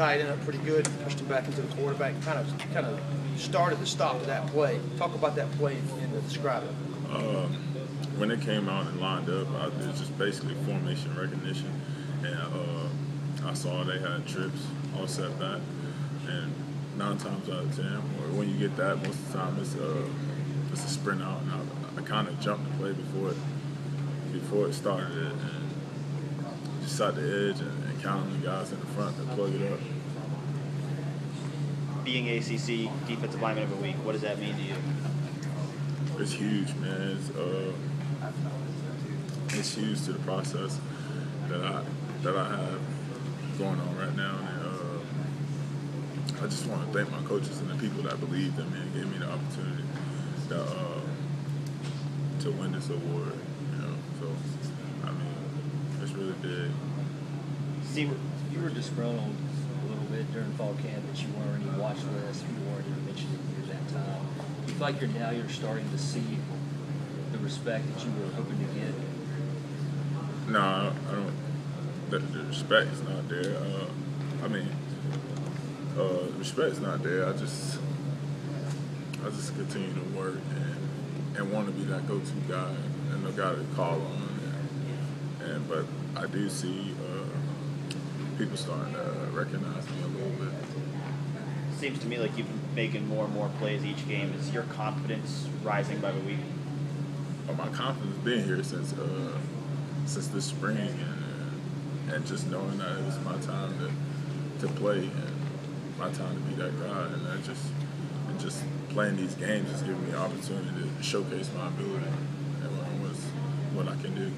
tight end up pretty good, pushed him back into the quarterback, kind of started the stop to that play. Talk about that play and describe it. When it came out and lined up, it was just basically formation recognition, and I saw they had trips all set back, and 9 times out of 10, or when you get that, most of the time it's a sprint out, and I kind of jumped the play before it started, and just sat the edge and counted the guys in the front to plug it up. Being ACC Defensive Lineman of the Week, what does that mean to you? It's huge, man. It's huge to the process that I have going on right now, and I just want to thank my coaches and the people that believed in me and gave me the opportunity to win this award. So I mean, it's really big. Steve, you were disgruntled a little bit during fall camp that you weren't on any watch list, you weren't even mentioned at that time. Do you feel like you're starting to see the respect that you were hoping to get? No, I don't. The respect is not there. The respect is not there. I just continue to work and want to be that go-to guy and the guy to call on. But I do see people starting to recognize me a little bit. Seems to me like you've been making more and more plays each game. Is your confidence rising by the week? My confidence being here since this spring, and just knowing that it was my time to play and my time to be that guy, and just playing these games is giving me an opportunity to showcase my ability and what I can do.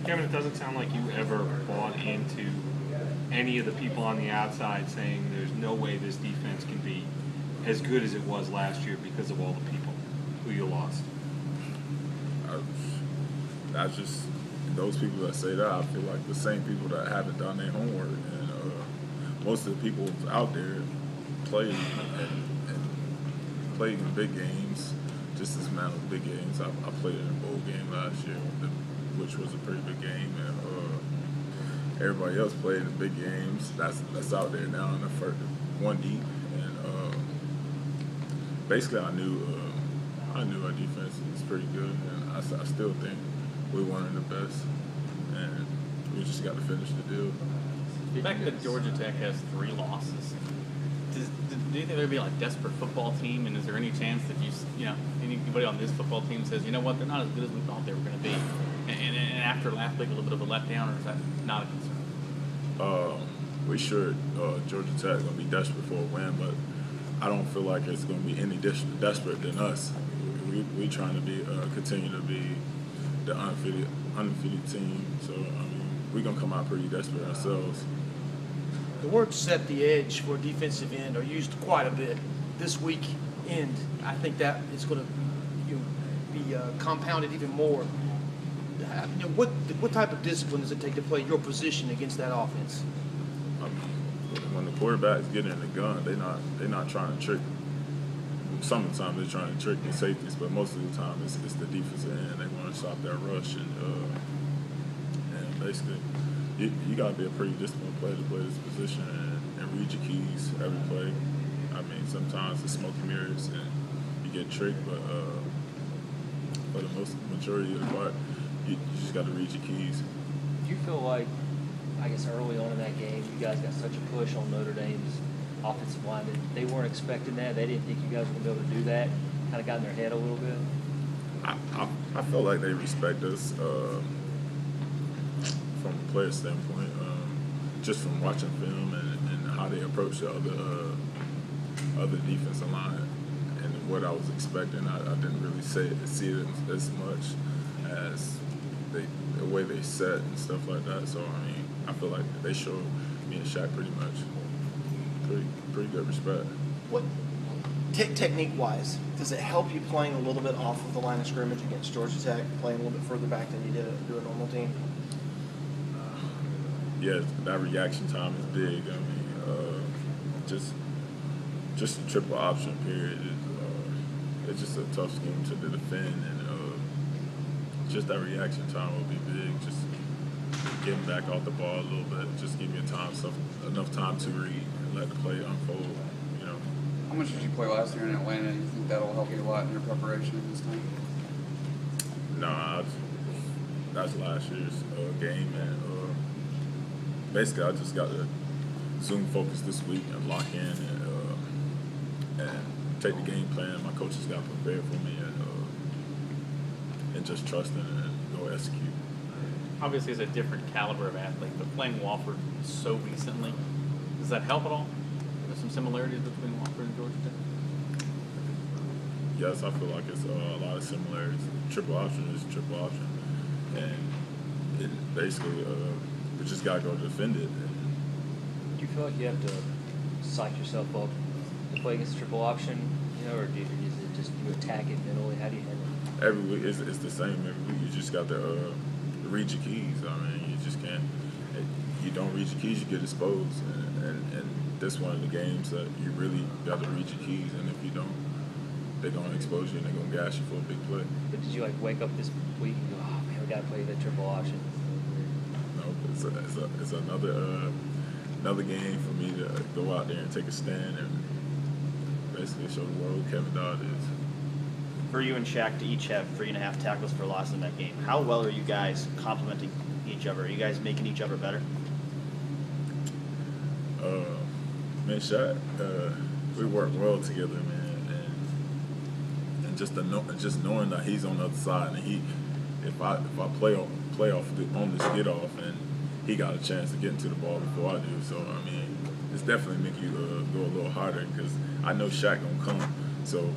Kevin, it doesn't sound like you ever bought into any of the people on the outside saying there's no way this defense can be as good as it was last year because of all the people who you lost. That's just those people that say that. I feel like the same people that haven't done their homework, and most of the people out there played in big games, just as amount of big games. I played in a bowl game last year, which was a pretty big game, and everybody else played in big games. That's out there now in the first one deep, and basically I knew our defense is pretty good, and I still think we're one of the best, and we just got to finish the deal. The fact that Georgia Tech has 3 losses, do you think there'd be like a desperate football team, and is there any chance that anybody on this football team says, you know what, they're not as good as we thought they were going to be, and after last week a little bit of a letdown, or is that not a concern? We sure Georgia Tech is going to be desperate for a win, but I don't feel like it's going to be any desperate than us. We trying to be continue to be the undefeated team, so I mean we're going to come out pretty desperate ourselves. The words set the edge for defensive end are used quite a bit. This weekend, I think that is going to be compounded even more. What type of discipline does it take to play your position against that offense? When the quarterback's getting in the gun, they're not trying to trick. Some of the time they're trying to trick the safeties, but most of the time it's the defensive end. They want to stop that rush, and basically you got to be a pretty disciplined player to play this position and read your keys every play. I mean, sometimes it's smoke and mirrors and you get tricked, but for the majority of the part, you just got to read your keys. Do you feel like, I guess early on in that game, you guys got such a push on Notre Dame's offensive line that they weren't expecting that? They didn't think you guys were going to be able to do that? Kind of got in their head a little bit? I feel like they respect us from a player standpoint, just from watching film and how they approach the other defensive line and what I was expecting. I didn't really see it as much as the way they set and stuff like that. So, I mean, I feel like they showed me and Shaq pretty much pretty good respect. What technique-wise, does it help you playing a little bit off of the line of scrimmage against Georgia Tech, playing a little bit further back than you did to a normal team? Yeah, that reaction time is big. I mean, just a triple option period. It's just a tough scheme to defend, and just that reaction time will be big. Just getting back off the ball a little bit, just give me enough time to read and let the play unfold. You know. How much did you play last year in Atlanta? You think that'll help you a lot in your preparation this time? No, that's last year's game, and basically I just got to Zoom focus this week and lock in and take the game plan my coaches got prepared for me, and just trust in it and go execute. Obviously, it's a different caliber of athlete, but playing Wofford so recently, does that help at all? There's some similarities between Wofford and Georgia Tech. Yes, I feel like it's a lot of similarities. Triple option is triple option, and it basically we just gotta go defend it. Do you feel like you have to psych yourself up to play against triple option, you know, or is it just you attack it mentally? How do you handle it? Every week it's the same. Every week you just got to read your keys. I mean, you just can't. You don't read your keys, you get exposed, and this one of the games that you really got to read your keys, and if you don't, they're gonna expose you and they're gonna gas you for a big play. But did you like wake up this week and go, oh man, we gotta play the triple option? No, it's another game for me to go out there and take a stand and basically show the world who Kevin Dodd is. For you and Shaq to each have 3.5 tackles for loss in that game, how well are you guys complementing each other? Are you guys making each other better? Man, Shaq, we work well together, man, and just knowing that he's on the other side, and if I play off on this get off, and he got a chance to get into the ball before I do, so I mean, it's definitely make you go a little harder because I know Shaq gonna come, so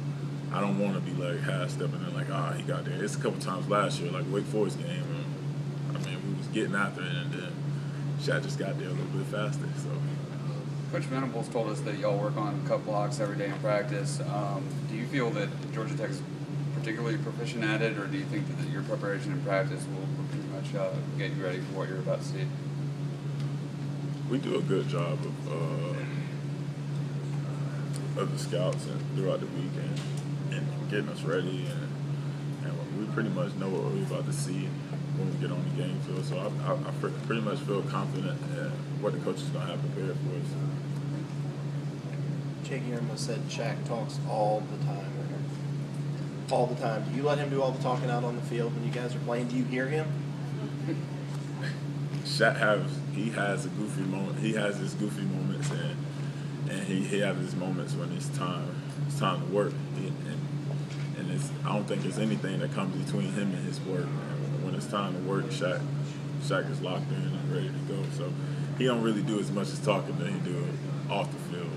I don't want to be like half stepping in like he got there. It's a couple times last year, like Wake Forest game, I mean we was getting after it, and then Shaq just got there a little bit faster, so. Coach Venables told us that y'all work on cut blocks every day in practice. Do you feel that Georgia Tech is particularly proficient at it, or do you think that your preparation in practice will pretty much get you ready for what you're about to see? We do a good job of the scouts and throughout the week and getting us ready, and we pretty much know what we're about to see when we get on the game field. So I pretty much feel confident in what the coach is going to have prepared for us. Jake Irma said Shaq talks all the time. All the time. Do you let him do all the talking out on the field when you guys are playing? Do you hear him? Shaq has a goofy moment. He has his goofy moments, and he has his moments when it's time to work. And I don't think there's anything that comes between him and his work. And when it's time to work, Shaq is locked in and ready to go. So he don't really do as much as talking than he do off the field.